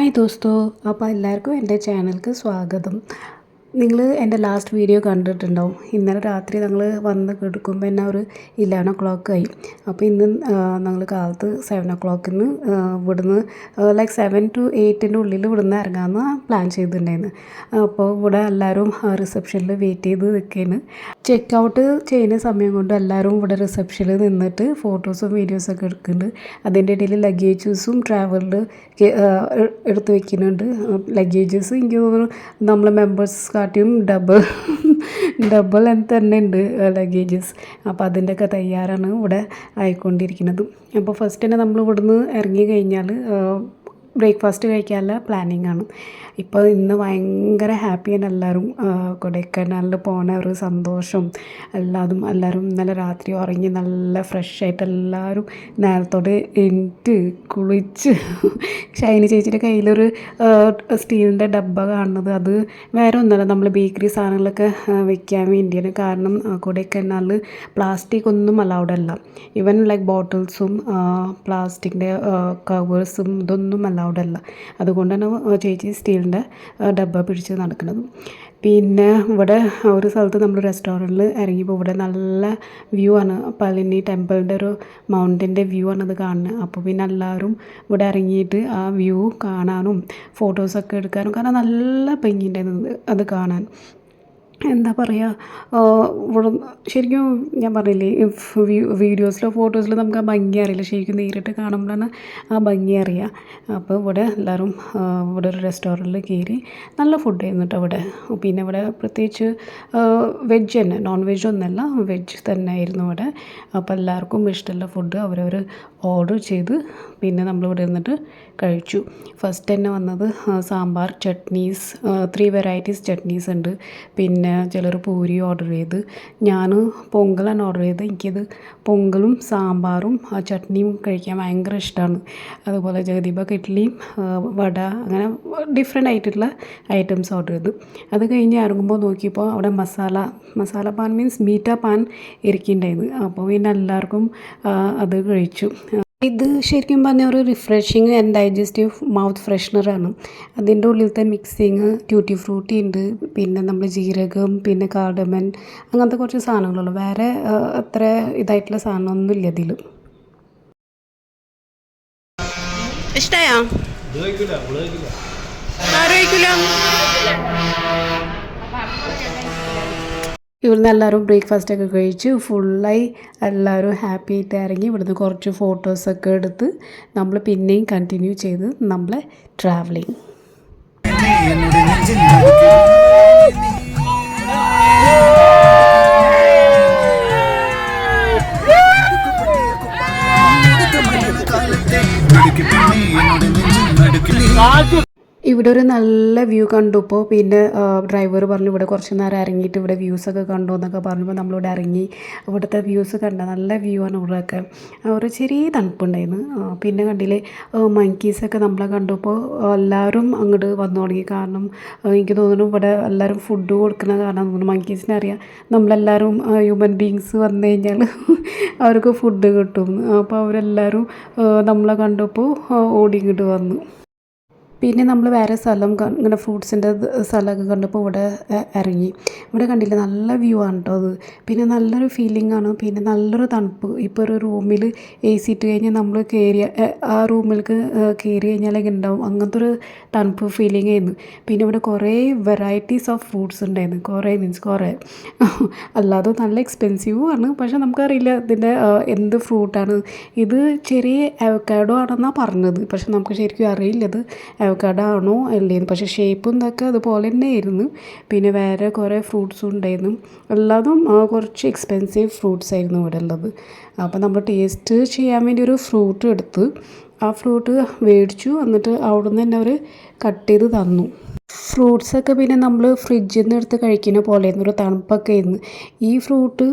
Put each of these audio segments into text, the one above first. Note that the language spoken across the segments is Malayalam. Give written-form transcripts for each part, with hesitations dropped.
ഹായ് ദോസ്തോ, അപ്പോൾ എല്ലാവർക്കും എൻ്റെ ചാനലിലേക്ക് സ്വാഗതം. നിങ്ങൾ എൻ്റെ ലാസ്റ്റ് വീഡിയോ കണ്ടിട്ടുണ്ടാവും. ഇന്നലെ രാത്രി ഞങ്ങൾ വന്ന് കിടക്കുമ്പോൾ തന്നെ ഒരു 11 o'clock ആയി. അപ്പോൾ ഇന്ന് ഞങ്ങൾ കാലത്ത് 7 o'clock ഇവിടുന്ന് 7 to 8 ഉള്ളിൽ ഇവിടുന്ന് ഇറങ്ങാമെന്ന് പ്ലാൻ ചെയ്തിട്ടുണ്ടായിരുന്നു. അപ്പോൾ ഇവിടെ എല്ലാവരും റിസപ്ഷനിൽ വെയിറ്റ് ചെയ്ത് നിൽക്കുകയാണ്. ചെക്ക് ഔട്ട് ചെയ്യുന്ന സമയം കൊണ്ട് എല്ലാവരും ഇവിടെ റിസപ്ഷനിൽ നിന്നിട്ട് ഫോട്ടോസും വീഡിയോസൊക്കെ എടുക്കുന്നുണ്ട്. അതിൻ്റെ ഇടയിൽ ലഗേജസും ട്രാവലിൽ എടുത്ത് വയ്ക്കുന്നുണ്ട്. ലഗേജസ് എനിക്ക് തോന്നുന്നു നമ്മളെ മെമ്പേഴ്സ് കാട്ടിയും ഡബിൾ തന്നെ ഉണ്ട് ലഗേജസ്. അപ്പോൾ അതിൻ്റെയൊക്കെ തയ്യാറാണ് ഇവിടെ ആയിക്കൊണ്ടിരിക്കുന്നത്. അപ്പോൾ ഫസ്റ്റ് തന്നെ നമ്മൾ ഇവിടുന്ന് ഇറങ്ങി കഴിഞ്ഞാൽ ബ്രേക്ക്ഫാസ്റ്റ് കഴിക്കാനുള്ള പ്ലാനിങ് ആണ്. ഇപ്പോൾ ഇന്ന് ഭയങ്കര ഹാപ്പിയാണ് എല്ലാവരും. കൊടൈക്കനാലിൽ പോണ ഒരു സന്തോഷം എല്ലാവരും ഇന്നലെ രാത്രി ഉറങ്ങി നല്ല ഫ്രഷായിട്ട് എല്ലാവരും നേരത്തോടെ എണീറ്റ് കുളിച്ച് ഷൈനി ചേച്ചിയുടെ കയ്യിലൊരു സ്റ്റീലിൻ്റെ ഡബ്ബ കാണുന്നത് അത് വേറെ ഒന്നുമല്ല, നമ്മൾ ബേക്കറി സാധനങ്ങളൊക്കെ വെക്കാൻ വേണ്ടിയാണ്. കാരണം കൊടൈക്കനാലിൽ പ്ലാസ്റ്റിക് ഒന്നും അലൗഡ് അല്ല. ഈവൻ ബോട്ടിൽസും പ്ലാസ്റ്റിക്കിൻ്റെ കവേഴ്സും ഇതൊന്നും അലൗഡ് അല്ല. അതുകൊണ്ടാണ് ചേച്ചി സ്റ്റീലിൻ്റെ ഡബ്ബ പിടിച്ച് നടക്കുന്നത്. പിന്നെ ഇവിടെ ഒരു സ്ഥലത്ത് നമ്മൾ റെസ്റ്റോറൻറ്റിൽ ഇറങ്ങിയപ്പോൾ ഇവിടെ നല്ല വ്യൂ ആണ്. പളനി ടെമ്പിളിൻ്റെ ഒരു മൗണ്ടൻ്റെ വ്യൂ ആണ് അത് കാണുന്നത്. അപ്പോൾ പിന്നെ എല്ലാവരും ഇവിടെ ഇറങ്ങിയിട്ട് ആ വ്യൂ കാണാനും ഫോട്ടോസൊക്കെ എടുക്കാനും, കാരണം നല്ല ഭംഗിയുണ്ടായിരുന്നു അത് കാണാൻ. എന്താ പറയുക, ഇവിടെ ശരിക്കും ഞാൻ പറഞ്ഞില്ലേ, വീഡിയോസിലോ ഫോട്ടോസിലോ നമുക്ക് ആ ഭംഗി അറിയില്ല, ശരിക്കും നേരിട്ട് കാണുമ്പോഴാണ് ആ ഭംഗി അറിയുക. അപ്പോൾ ഇവിടെ എല്ലാവരും ഇവിടെ ഒരു റെസ്റ്റോറൻറ്റിൽ കയറി നല്ല ഫുഡ് ആയിരുന്നു കേട്ടോ ഇവിടെ. പിന്നെ ഇവിടെ പ്രത്യേകിച്ച് വെജ് തന്നെ, നോൺ വെജ് ഒന്നല്ല, വെജ് തന്നെ ആയിരുന്നു ഇവിടെ. അപ്പോൾ എല്ലാവർക്കും ഇഷ്ടമുള്ള ഫുഡ് അവരവർ ഓർഡർ ചെയ്ത് പിന്നെ നമ്മളിവിടെ ഇരുന്നിട്ട് കഴിച്ചു. ഫസ്റ്റ് തന്നെ വന്നത് സാമ്പാർ, ചട്നീസ്, 3 varieties ചട്നീസ് ഉണ്ട്. പിന്നെ ചിലർ പൂരി ഓർഡർ ചെയ്ത്, ഞാൻ പൊങ്കലാണ് ഓർഡർ ചെയ്തത്. എനിക്കത് പൊങ്കലും സാമ്പാറും ആ ചട്നിയും കഴിക്കാൻ ഭയങ്കര ഇഷ്ടമാണ്. അതുപോലെ ജഗദീപക്ക് ഇഡ്ഡലിയും വട, അങ്ങനെ ഡിഫറെൻ്റ് ആയിട്ടുള്ള ഐറ്റംസ് ഓർഡർ ചെയ്തു. അത് കഴിഞ്ഞ് ഇറങ്ങുമ്പോൾ നോക്കിയപ്പോൾ അവിടെ മസാല പാൻ മീൻസ് മീറ്റ പാൻ ഇരിക്കുന്നുണ്ടായിരുന്നു. അപ്പോൾ പിന്നെ എല്ലാവർക്കും അത് കഴിച്ചു. ഇത് ശരിക്കും പറഞ്ഞാൽ ഒരു റിഫ്രഷിങ് ആൻഡ് ഡൈജസ്റ്റീവ് മൗത്ത് ഫ്രഷ്നറാണ്. അതിൻ്റെ ഉള്ളിലത്തെ മിക്സിങ് ട്യൂട്ടി ഫ്രൂട്ടി ഉണ്ട്, പിന്നെ നമ്മൾ ജീരകം, പിന്നെ കാർഡമൻ, അങ്ങനത്തെ കുറച്ച് സാധനങ്ങളുള്ളൂ. വേറെ അത്ര ഇതായിട്ടുള്ള സാധനമൊന്നുമില്ല ഇതിൽ. ഇഷ്ടമായോ? ഇവിടുന്ന് എല്ലാവരും ബ്രേക്ക്ഫാസ്റ്റൊക്കെ കഴിച്ച് ഫുള്ളായി എല്ലാവരും ഹാപ്പി ആയിട്ട് ഇറങ്ങി. ഇവിടുന്ന് കുറച്ച് ഫോട്ടോസൊക്കെ എടുത്ത് നമ്മൾ പിന്നെയും കണ്ടിന്യൂ ചെയ്ത് നമ്മളെ ട്രാവലിങ്. ഇവിടെ ഒരു നല്ല വ്യൂ കണ്ടപ്പോൾ പിന്നെ ഡ്രൈവർ പറഞ്ഞു ഇവിടെ കുറച്ച് നേരം ഇറങ്ങിയിട്ട് ഇവിടെ വ്യൂസൊക്കെ കണ്ടു എന്നൊക്കെ പറഞ്ഞപ്പോൾ നമ്മളിവിടെ ഇറങ്ങി. ഇവിടുത്തെ വ്യൂസ് കണ്ട നല്ല വ്യൂ ആണ്. ഇവിടെയൊക്കെ ഒരു ചെറിയ തണുപ്പുണ്ടായിരുന്നു. പിന്നെ കണ്ടില്ലേ മങ്കീസൊക്കെ നമ്മളെ കണ്ടപ്പോൾ എല്ലാവരും അങ്ങോട്ട് വന്നു തുടങ്ങി. കാരണം എനിക്ക് തോന്നുന്നു ഇവിടെ എല്ലാവരും ഫുഡ് കൊടുക്കുന്ന കാരണം തോന്നുന്നു മങ്കീസിനെ അറിയാം, നമ്മളെല്ലാവരും ഹ്യൂമൻ ബീങ്സ് വന്നു കഴിഞ്ഞാൽ അവർക്ക് ഫുഡ് കിട്ടും. അപ്പോൾ അവരെല്ലാവരും നമ്മളെ കണ്ടപ്പോൾ ഓടി ഇങ്ങോട്ട് വന്നു. പിന്നെ നമ്മൾ വേറെ സ്ഥലം ഇങ്ങനെ ഫ്രൂട്ട്സിൻ്റെ സ്ഥലമൊക്കെ കണ്ടപ്പോൾ ഇവിടെ ഇറങ്ങി. ഇവിടെ കണ്ടില്ല നല്ല വ്യൂ ആണ് കേട്ടോ അത്. പിന്നെ നല്ലൊരു ഫീലിംഗ് ആണ്. പിന്നെ നല്ലൊരു തണുപ്പ്. ഇപ്പോൾ ഒരു റൂമിൽ AC ഇട്ട് കഴിഞ്ഞാൽ നമ്മൾ ആ റൂമിലേക്ക് കയറി കഴിഞ്ഞാൽ ഉണ്ടാവും അങ്ങനത്തെ ഒരു തണുപ്പ് ഫീലിംഗ് ആയിരുന്നു. പിന്നെ ഇവിടെ കുറേ വെറൈറ്റീസ് ഓഫ് ഫ്രൂട്ട്സ് ഉണ്ടായിരുന്നു. കുറേ അല്ലാതെ നല്ല എക്സ്പെൻസീവും ആണ്. പക്ഷേ നമുക്കറിയില്ല ഇതിൻ്റെ എന്ത് ഫ്രൂട്ടാണ്. ഇത് ചെറിയ അവക്കാഡോ ആണെന്നാണ് പറഞ്ഞത്, പക്ഷെ നമുക്ക് ശരിക്കും അറിയില്ല ഇത് അവക്കാഡോ അല്ലേന്ന്. പക്ഷേ ഷേപ്പും ഇതൊക്കെ അതുപോലെ തന്നെ ആയിരുന്നു. പിന്നെ വേറെ കുറേ ഫ്രൂട്ട്സും ഉണ്ടായിരുന്നു. എല്ലാതും കുറച്ച് എക്സ്പെൻസീവ് ഫ്രൂട്ട്സ് ആയിരുന്നു ഇവിടെ ഉള്ളത്. അപ്പോൾ നമ്മൾ ടേസ്റ്റ് ചെയ്യാൻ വേണ്ടി ഒരു ഫ്രൂട്ട് എടുത്ത് ആ ഫ്രൂട്ട് മേടിച്ചു. എന്നിട്ട് അവിടെ നിന്ന് തന്നെ അവർ കട്ട് ചെയ്ത് തന്നു. ഫ്രൂട്ട്സൊക്കെ പിന്നെ നമ്മൾ ഫ്രിഡ്ജിൽ നിന്ന് എടുത്ത് കഴിക്കുന്ന പോലെയായിരുന്നു, ഒരു തണുപ്പൊക്കെ ആയിരുന്നു. ഈ ഫ്രൂട്ട്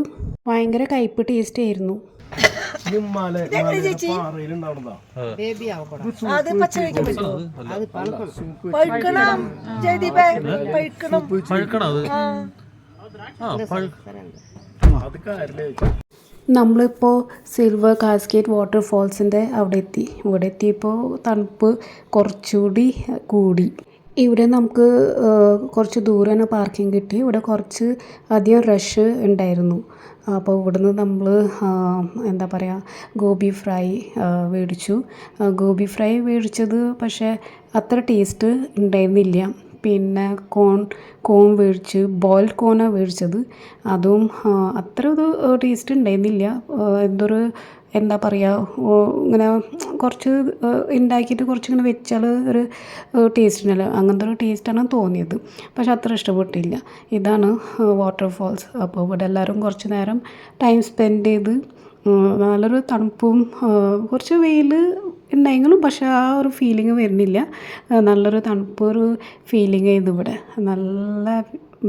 ഭയങ്കര കയ്പ്പ് ടേസ്റ്റ് ആയിരുന്നു. നമ്മളിപ്പോൾ സിൽവർ കാസ്കേഡ് വാട്ടർഫോൾസിൻ്റെ അവിടെ എത്തി. ഇവിടെ എത്തിയപ്പോൾ തണുപ്പ് കുറച്ചുകൂടി കൂടി. ഇവിടെ നമുക്ക് കുറച്ച് ദൂരെ തന്നെ പാർക്കിംഗ് കിട്ടി. ഇവിടെ കുറച്ച് അധികം റഷ് ഉണ്ടായിരുന്നു. അപ്പോൾ ഇവിടുന്ന് നമ്മൾ എന്താ പറയുക, ഗോബി ഫ്രൈ മേടിച്ചു. ഗോബി ഫ്രൈ മേടിച്ചത് പക്ഷേ അത്ര ടേസ്റ്റ് ഉണ്ടായിരുന്നില്ല. പിന്നെ കോൺ മേടിച്ച്, ബോയിൽഡ് കോണാണ് മേടിച്ചത്. അതും അത്ര ഒരു ടേസ്റ്റ് ഉണ്ടായിരുന്നില്ല. എന്താ പറയുക, ഇങ്ങനെ കുറച്ച് ഉണ്ടാക്കിയിട്ട് കുറച്ചിങ്ങനെ വെച്ചാൽ ഒരു ടേസ്റ്റ് ഉണ്ടല്ലോ, അങ്ങനത്തെ ഒരു ടേസ്റ്റാണ് തോന്നിയത്. പക്ഷെ അത്ര ഇഷ്ടപ്പെട്ടില്ല. ഇതാണ് വാട്ടർഫോൾസ്. അപ്പോൾ ഇവിടെ എല്ലാവരും കുറച്ച് നേരം ടൈം സ്പെൻഡ് ചെയ്ത്, നല്ലൊരു തണുപ്പും കുറച്ച് വെയിൽ ഉണ്ടായെങ്കിലും പക്ഷേ ആ ഒരു ഫീലിംഗ് വരുന്നില്ല. നല്ലൊരു തണുപ്പ്, ഒരു ഫീലിംഗ് ആയിരുന്നു ഇവിടെ. നല്ല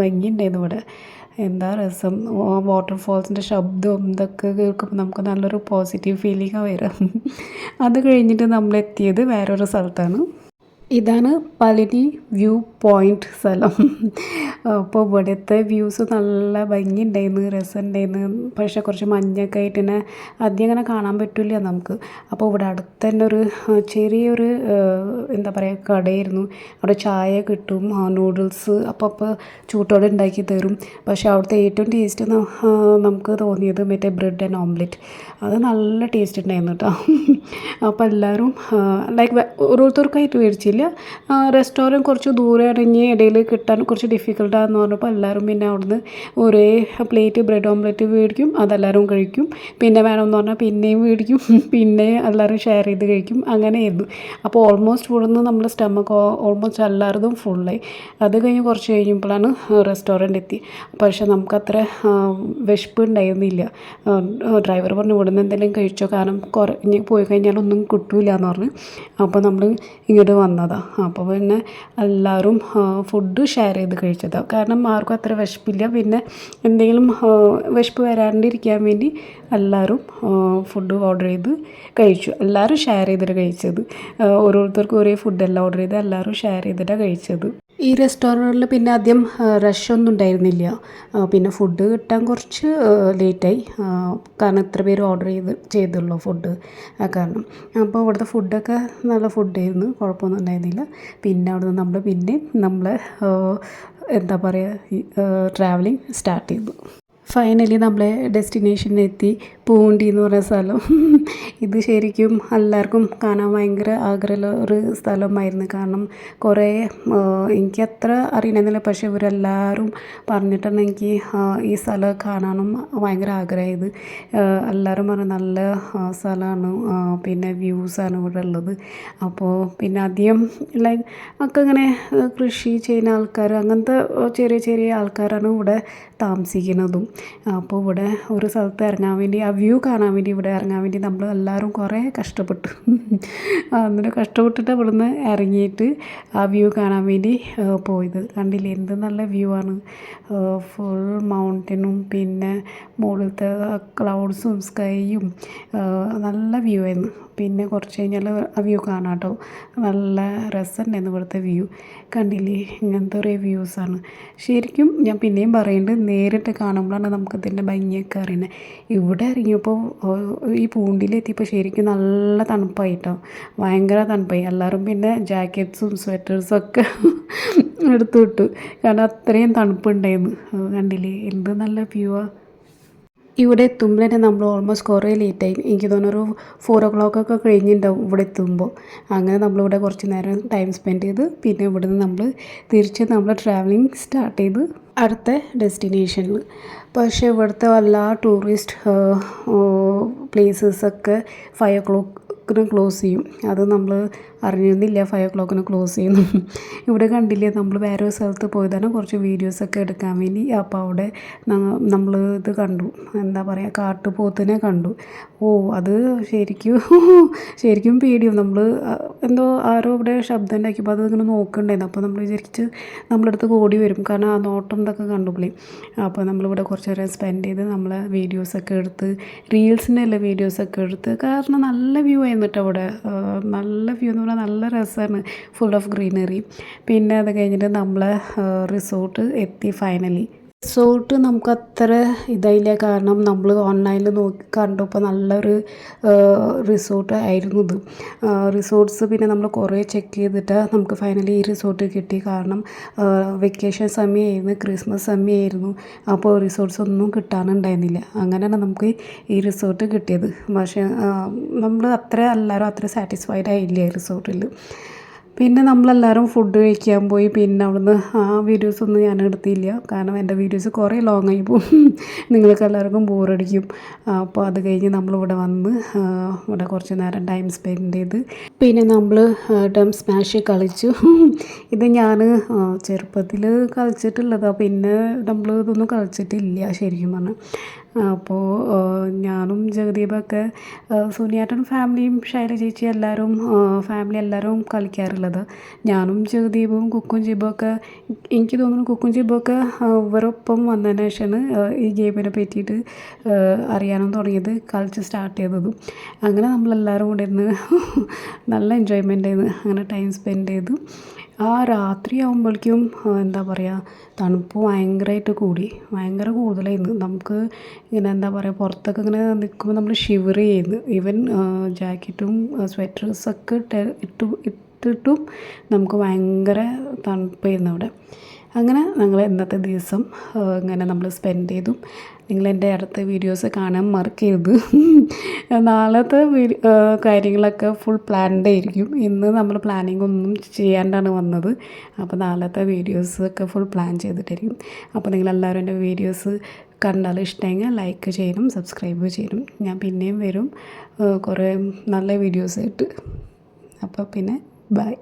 ഭംഗിയുണ്ടായിരുന്നു ഇവിടെ. എന്താ രസം, വാട്ടർഫോൾസിൻ്റെ ശബ്ദവും ഇതൊക്കെ കേൾക്കുമ്പോൾ നമുക്ക് നല്ലൊരു പോസിറ്റീവ് ഫീലിംഗാണ് വരിക. അത് കഴിഞ്ഞിട്ട് നമ്മളെത്തിയത് വേറൊരു സ്ഥലത്താണ്. ഇതാണ് പളനി വ്യൂ പോയിൻ്റ് സ്ഥലം. അപ്പോൾ ഇവിടുത്തെ വ്യൂസ് നല്ല ഭംഗിയുണ്ടായിരുന്നു, രസമുണ്ടായിരുന്നു. പക്ഷേ കുറച്ച് മഞ്ഞൊക്കെ ആയിട്ട് തന്നെ അധികം അങ്ങനെ കാണാൻ പറ്റില്ല നമുക്ക്. അപ്പോൾ ഇവിടെ അടുത്ത് തന്നെ ഒരു ചെറിയൊരു എന്താ പറയുക, കടയായിരുന്നു. അവിടെ ചായ കിട്ടും, നൂഡിൽസ് അപ്പോൾ ചൂട്ടോടെ ഉണ്ടാക്കി തരും. പക്ഷേ അവിടുത്തെ ഏറ്റവും ടേസ്റ്റ് നമുക്ക് തോന്നിയത് മറ്റേ ബ്രെഡ് ആൻഡ് ഓംലെറ്റ്. അത് നല്ല ടേസ്റ്റ് ഉണ്ടായിരുന്നു കേട്ടോ. അപ്പോൾ എല്ലാവരും ലൈക്ക് ഓരോരുത്തർക്കായിട്ട് മേടിച്ചില്ല. റെസ്റ്റോറൻറ്റ് കുറച്ച് ദൂരെ ഇറങ്ങി ഇടയിൽ കിട്ടാൻ കുറച്ച് ഡിഫിക്കൽട്ടാണെന്ന് പറഞ്ഞപ്പോൾ എല്ലാവരും പിന്നെ അവിടുന്ന് ഒരേ പ്ലേറ്റ് ബ്രെഡ് ഓംലെറ്റ് മേടിക്കും, അതെല്ലാവരും കഴിക്കും. പിന്നെ വേണമെന്ന് പറഞ്ഞാൽ പിന്നെയും മേടിക്കും, പിന്നെ എല്ലാവരും ഷെയർ ചെയ്ത് കഴിക്കും. അങ്ങനെയായിരുന്നു. അപ്പോൾ ഓൾമോസ്റ്റ് ഇവിടുന്ന് നമ്മുടെ സ്റ്റമക്ക് ഓൾമോസ്റ്റ് എല്ലാവരും ഫുള്ളായി. അത് കഴിഞ്ഞ് കുറച്ച് കഴിഞ്ഞപ്പോഴാണ് റെസ്റ്റോറൻറ്റ് എത്തി. പക്ഷേ നമുക്കത്ര വിശപ്പ് ഉണ്ടായിരുന്നില്ല. ഡ്രൈവർ പറഞ്ഞു ഇവിടുന്ന് എന്തെങ്കിലും കഴിച്ചോ, കാരണം കുറഞ്ഞ് പോയി കഴിഞ്ഞാൽ ഒന്നും കിട്ടില്ല എന്ന് പറഞ്ഞു. അപ്പോൾ നമ്മൾ ഇങ്ങോട്ട് വന്നതാണ്. അപ്പോൾ പിന്നെ എല്ലാവരും ഫുഡ് ഷെയർ ചെയ്ത് കഴിച്ചതാണ്. കാരണം ആർക്കും അത്ര വിശപ്പില്ല. പിന്നെ എന്തെങ്കിലും വിശപ്പ് വരാണ്ടിരിക്കാൻ വേണ്ടി എല്ലാവരും ഫുഡ് ഓർഡർ ചെയ്ത് കഴിച്ചു. എല്ലാവരും ഷെയർ ചെയ്തിട്ട് കഴിച്ചത്. ഓരോരുത്തർക്കും ഒരേ ഫുഡല്ല ഓർഡർ ചെയ്ത് എല്ലാവരും ഷെയർ ചെയ്തിട്ടാണ് കഴിച്ചത്. ഈ റെസ്റ്റോറൻറ്റിൽ പിന്നെ ആദ്യം റഷൊന്നും ഉണ്ടായിരുന്നില്ല. പിന്നെ ഫുഡ് കിട്ടാൻ കുറച്ച് ലേറ്റായി, കാരണം ഇത്ര പേര് ഓർഡർ ചെയ്തുള്ളൂ ഫുഡ് കാരണം. അപ്പോൾ ഇവിടുത്തെ ഫുഡൊക്കെ നല്ല ഫുഡായിരുന്നു, കുഴപ്പമൊന്നും ഉണ്ടായിരുന്നില്ല. പിന്നെ അവിടുന്ന് നമ്മൾ എന്താ പറയുക, ട്രാവലിംഗ് സ്റ്റാർട്ട് ചെയ്തു. ഫൈനലി നമ്മളെ ഡെസ്റ്റിനേഷനിലെത്തി. പൂണ്ടി എന്ന് പറയുന്ന സ്ഥലം. ഇത് ശരിക്കും എല്ലാവർക്കും കാണാൻ ഭയങ്കര ആഗ്രഹമുള്ള ഒരു സ്ഥലമായിരുന്നു. കാരണം കുറേ എനിക്കത്ര അറിയണമെന്നില്ല, പക്ഷേ ഇവരെല്ലാവരും പറഞ്ഞിട്ടാണ് എനിക്ക് ഈ സ്ഥലം കാണാനും ഭയങ്കര ആഗ്രഹമായത്. എല്ലാവരും പറഞ്ഞു നല്ല സ്ഥലമാണ്, പിന്നെ വ്യൂസാണ് ഇവിടെ ഉള്ളത്. അപ്പോൾ പിന്നെ അധികം ലൈക്ക് ഒക്കെ ഇങ്ങനെ കൃഷി ചെയ്യുന്ന ആൾക്കാർ, അങ്ങനത്തെ ചെറിയ ചെറിയ ആൾക്കാരാണ് ഇവിടെ താമസിക്കുന്നതും. അപ്പോൾ ഇവിടെ ഒരു സ്ഥലത്ത് ഇറങ്ങാൻ വേണ്ടി, ആ വ്യൂ കാണാൻ വേണ്ടി ഇവിടെ ഇറങ്ങാൻ വേണ്ടി നമ്മൾ എല്ലാവരും കുറേ കഷ്ടപ്പെട്ടു. എന്നിട്ട് കഷ്ടപ്പെട്ടിട്ട് ഇവിടുന്ന് ഇറങ്ങിയിട്ട് ആ വ്യൂ കാണാൻ വേണ്ടി പോയത്. കണ്ടില്ലേ എന്ത് നല്ല വ്യൂ ആണ്. ഫുൾ മൗണ്ടനും പിന്നെ മുകളിലത്തെ ക്ലൗഡ്സും സ്കൈയും നല്ല വ്യൂ ആയിരുന്നു. പിന്നെ കുറച്ച് കഴിഞ്ഞാൽ ആ വ്യൂ കാണാം കേട്ടോ. നല്ല രസമുണ്ടായിരുന്നു ഇവിടുത്തെ വ്യൂ. കണ്ടില്ലേ ഇങ്ങനത്തെ ഒരേ വ്യൂസാണ്. ശരിക്കും ഞാൻ പിന്നെയും പറയുന്നുണ്ട്, നേരിട്ട് കാണുമ്പോഴാണ് നമുക്കിതിൻ്റെ ഭംഗിയൊക്കെ അറിയുന്നത്. ഇവിടെ ഇറങ്ങിയപ്പോൾ ഈ പൂണ്ടിയിലെത്തിയപ്പോൾ ശരിക്കും നല്ല തണുപ്പായിട്ടോ, ഭയങ്കര തണുപ്പായി. എല്ലാവരും പിന്നെ ജാക്കറ്റ്സും സ്വെറ്റേഴ്സും ഒക്കെ എടുത്തു വിട്ടു, കാരണം അത്രയും തണുപ്പുണ്ടായിരുന്നു. കണ്ടില്ലേ എന്ത് നല്ല വ്യൂ ആണ്. ഇവിടെ എത്തുമ്പോൾ തന്നെ നമ്മൾ ഓൾമോസ്റ്റ് കുറേ ലേറ്റായി. എനിക്ക് തോന്നുന്നൊരു 4 o'clock ഒക്കെ കഴിഞ്ഞിട്ടുണ്ടാവും ഇവിടെ എത്തുമ്പോൾ. അങ്ങനെ നമ്മളിവിടെ കുറച്ച് നേരം ടൈം സ്പെൻഡ് ചെയ്ത് പിന്നെ ഇവിടുന്ന് നമ്മൾ തിരിച്ച് നമ്മൾ ട്രാവലിംഗ് സ്റ്റാർട്ട് ചെയ്ത് അടുത്ത ഡെസ്റ്റിനേഷനിൽ. പക്ഷേ ഇവിടുത്തെ എല്ലാ ടൂറിസ്റ്റ് പ്ലേസസൊക്കെ 5 o'clock ക്ലോസ് ചെയ്യും. അത് നമ്മൾ അറിഞ്ഞിരുന്നില്ല 5 o'clock ക്ലോസ് ചെയ്യുന്നു. ഇവിടെ കണ്ടില്ലേ നമ്മൾ വേറെ ഒരു സ്ഥലത്ത് പോയതാണ് കുറച്ച് വീഡിയോസൊക്കെ എടുക്കാൻ വേണ്ടി. അപ്പോൾ അവിടെ നമ്മൾ ഇത് കണ്ടു, എന്താ പറയുക, കാട്ടുപോത്തിനെ കണ്ടു. അത് ശരിക്കും പേടിയും. നമ്മൾ എന്തോ ആരോ ഇവിടെ ശബ്ദം ഉണ്ടാക്കിയപ്പോൾ അത് ഇങ്ങനെ നോക്കണ്ടായിരുന്നു. അപ്പോൾ നമ്മൾ വിചാരിച്ച് നമ്മളടുത്ത് ഓടി വരും, കാരണം ആ നോട്ടം ഇതൊക്കെ കണ്ടുപിളേ. അപ്പോൾ നമ്മളിവിടെ കുറച്ച് നേരം സ്പെൻഡ് ചെയ്ത് നമ്മളെ വീഡിയോസൊക്കെ എടുത്ത്, റീൽസിൻ്റെ എല്ലാ വീഡിയോസൊക്കെ എടുത്ത്, കാരണം നല്ല വ്യൂ ആയിരുന്നു കേട്ടോ അവിടെ. നല്ല വ്യൂ എന്ന് പറഞ്ഞാൽ നല്ല രസമാണ്, ഫുൾ ഓഫ് ഗ്രീനറി. പിന്നെ അത് കഴിഞ്ഞിട്ട് നമ്മളെ റിസോർട്ട് എത്തി ഫൈനലി. റിസോർട്ട് നമുക്കത്ര ഇതായില്ല. കാരണം നമ്മൾ ഓൺലൈനിൽ നോക്കി കണ്ടപ്പോൾ നല്ലൊരു റിസോർട്ട് ആയിരുന്നു ഇത്. റിസോർട്ട്സ് പിന്നെ നമ്മൾ കുറേ ചെക്ക് ചെയ്തിട്ട് നമുക്ക് ഫൈനലി ഈ റിസോർട്ട് കിട്ടി. കാരണം വെക്കേഷൻ സമയമായിരുന്നു, ക്രിസ്മസ് സമയമായിരുന്നു. അപ്പോൾ റിസോർട്ട്സ് ഒന്നും കിട്ടാനുണ്ടായിരുന്നില്ല. അങ്ങനെയാണ് നമുക്ക് ഈ റിസോർട്ട് കിട്ടിയത്. പക്ഷേ നമ്മൾ എല്ലാവരും അത്ര സാറ്റിസ്ഫൈഡ് ആയില്ല റിസോർട്ടിൽ. പിന്നെ നമ്മളെല്ലാവരും ഫുഡ് കഴിക്കാൻ പോയി. പിന്നെ അവിടുന്ന് ആ വീഡിയോസൊന്നും ഞാൻ എടുത്തില്ല. കാരണം എൻ്റെ വീഡിയോസ് കുറേ ലോങ് ആയി പോകും, നിങ്ങൾക്ക് എല്ലാവർക്കും ബോറടിക്കും. അപ്പോൾ അത് കഴിഞ്ഞ് നമ്മളിവിടെ വന്ന് ഇവിടെ കുറച്ച് നേരം ടൈം സ്പെൻഡ് ചെയ്ത് പിന്നെ നമ്മൾ ഡം സ്മാഷ് കളിച്ചു. ഇത് ഞാൻ ചെറുപ്പത്തിൽ കളിച്ചിട്ടുള്ളതാണ്. പിന്നെ നമ്മൾ ഇതൊന്നും കളിച്ചിട്ടില്ല ശരിക്കും പറഞ്ഞാൽ. അപ്പോൾ ഞാനും ജഗദീപൊക്കെ സുനിയേട്ടനും ഫാമിലിയും ശൈല ചേച്ചി എല്ലാവരും ഫാമിലി എല്ലാവരും കളിക്കാറുള്ളത്. ഞാനും ജഗദീപും കുക്കും ജിബൊക്കെ, എനിക്ക് തോന്നുന്നു കുക്കും ജിബൊക്കെ ഇവരൊപ്പം വന്നതിന് ശേഷമാണ് ഈ ഗെയിമിനെ പറ്റിയിട്ട് അറിയാനും തുടങ്ങിയത്, കളിച്ച് സ്റ്റാർട്ട് ചെയ്തതും. അങ്ങനെ നമ്മളെല്ലാവരും കൂടെ ഇരുന്ന് നല്ല എൻജോയ്മെൻ്റ് ആയിരുന്നു. അങ്ങനെ ടൈം സ്പെൻഡ് ചെയ്തു. ആ രാത്രി ആകുമ്പോഴേക്കും എന്താ പറയുക, തണുപ്പ് ഭയങ്കരമായിട്ട് കൂടി, ഭയങ്കര കൂടുതലായിരുന്നു. നമുക്ക് ഇങ്ങനെ എന്താ പറയുക, പുറത്തൊക്കെ ഇങ്ങനെ നിൽക്കുമ്പോൾ നമ്മൾ ഷിവർ ചെയ്യുന്നു. ഈവൻ ജാക്കറ്റും സ്വെറ്റേഴ്സൊക്കെ ഇട്ടിട്ടും നമുക്ക് ഭയങ്കര തണുപ്പായിരുന്നു അവിടെ. അങ്ങനെ ഞങ്ങൾ ഇന്നത്തെ ദിവസം ഇങ്ങനെ നമ്മൾ സ്പെൻഡ് ചെയ്തു. നിങ്ങളെൻ്റെ അടുത്ത വീഡിയോസ് കാണാൻ മറക്കരുത്. നാളത്തെ കാര്യങ്ങളൊക്കെ ഫുൾ പ്ലാൻഡ് ആയിരിക്കും. ഇന്ന് നമ്മൾ പ്ലാനിങ് ഒന്നും ചെയ്യാണ്ടാണ് വന്നത്. അപ്പോൾ നാളത്തെ വീഡിയോസൊക്കെ ഫുൾ പ്ലാൻ ചെയ്തിട്ടായിരിക്കും. അപ്പോൾ നിങ്ങളെല്ലാവരും എൻ്റെ വീഡിയോസ് കണ്ടാൽ ഇഷ്ടമെങ്കിൽ ലൈക്ക് ചെയ്യണം, സബ്സ്ക്രൈബ് ചെയ്യണം. ഞാൻ പിന്നെയും വരും കുറേ നല്ല വീഡിയോസായിട്ട്. അപ്പോൾ പിന്നെ ബൈ.